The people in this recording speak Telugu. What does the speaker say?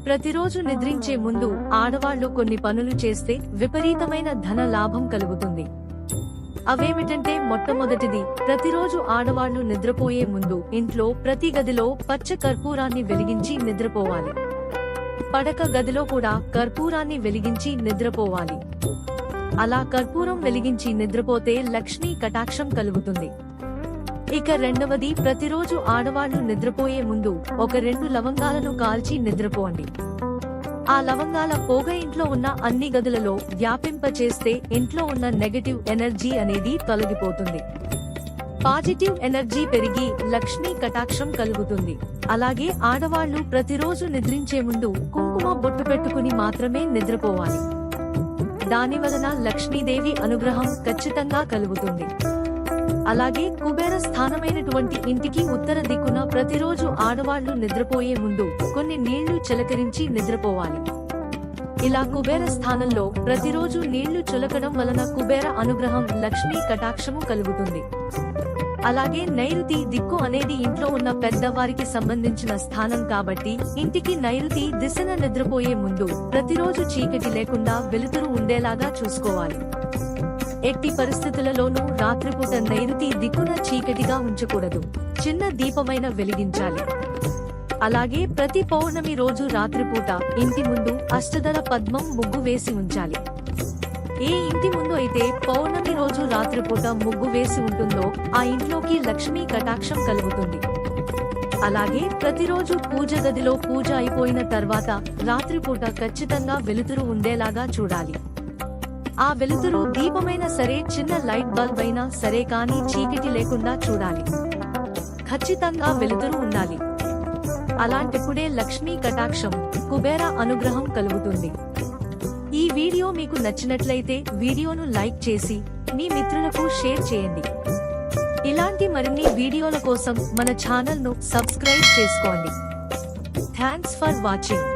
ప్రతిరోజు నిద్రించే ముందు ఆడవాళ్లు కొన్ని పనులు చేస్తే విపరీతమైన ధన లాభం కలుగుతుంది. అవేమిటంటే మొట్టమొదటిది, ప్రతిరోజు ఆడవాళ్లు నిద్రపోయే ముందు ఇంట్లో ప్రతి గదిలో పచ్చ కర్పూరాన్ని వెలిగించి నిద్రపోవాలి. పడక గదిలో కూడా కర్పూరాన్ని వెలిగించి నిద్రపోవాలి. అలా కర్పూరం వెలిగించి నిద్రపోతే లక్ష్మీ కటాక్షం కలుగుతుంది. ఇక రెండవది, ప్రతిరోజు ఆడవాళ్లు నిద్రపోయే ముందు ఒక 2 లవంగాలను కాల్చి నిద్రపోండి. ఆ లవంగాల పొగ ఇంట్లో ఉన్న అన్ని గదులలో వ్యాపింపచేస్తే ఇంట్లో ఉన్న నెగటివ్ ఎనర్జీ అనేది తొలగిపోతుంది. పాజిటివ్ ఎనర్జీ పెరిగి లక్ష్మీ కటాక్షం కలుగుతుంది. అలాగే ఆడవాళ్లు ప్రతిరోజు నిద్రించే ముందు కుంకుమ బొట్టు పెట్టుకుని మాత్రమే నిద్రపోవాలి. దాని వలన లక్ష్మీదేవి అనుగ్రహం ఖచ్చితంగా కలుగుతుంది. అలాగే కుబేర స్థానమైనటువంటి ఇంటికి ఉత్తర దిక్కున ప్రతిరోజు ఆడవాళ్లు నిద్రపోయే ముందు కొన్ని నీళ్లు చిలకరించి నిద్రపోవాలి. ఇలా కుబేర స్థానంలో ప్రతిరోజు నీళ్లు చులకడం వలన కుబేర అనుగ్రహం లక్ష్మీ కటాక్షము కలుగుతుంది. అలాగే నైరుతి దిక్కు అనేది ఇంట్లో ఉన్న పెద్దవారికి సంబంధించిన స్థానం కాబట్టి ఇంటికి నైరుతి దిశన నిద్రపోయే ముందు ప్రతిరోజు చీకటి లేకుండా వెలుతురు ఉండేలాగా చూసుకోవాలి. ఎట్టి పరిస్థితులలోనూ రాత్రిపూట నైరుతి దిక్కున చీకటిగా ఉంచకూడదు. చిన్న దీపమైన వెలిగించాలి. అలాగే ప్రతి పౌర్ణమి రోజు రాత్రిపూట ఇంటి ముందు అష్టదళ పద్మం ముగ్గు వేసి ఉంచాలి. ఏ ఇంటి ముందు అయితే పౌర్ణమి రోజు రాత్రిపూట ముగ్గు వేసి ఉంటుందో ఆ ఇంట్లోకి లక్ష్మీ కటాక్షం కలుగుతుంది. అలాగే ప్రతిరోజు పూజ గదిలో పూజ అయిపోయిన తర్వాత రాత్రిపూట ఖచ్చితంగా వెలుతురు ఉండేలాగా చూడాలి. ఆ వెలుతురు దీపమైన సరే, చిన్న లైట్ బల్బ్ అయినా సరే కానీ చీకటి లేకుండా చూడాలి. ఖచ్చితంగా వెలుతురు ఉండాలి. అలాంటప్పుడే లక్ష్మీ కటాక్షం, కుబేర అనుగ్రహం కలుగుతుంది. ఈ వీడియో మీకు నచ్చినట్లయితే వీడియోను లైక్ చేసి మీ మిత్రులకు షేర్ చేయండి. ఇలాంటి మరిన్ని వీడియోల కోసం మన ఛానల్ ను సబ్స్క్రైబ్ చేసుకోండి. Thanks for watching.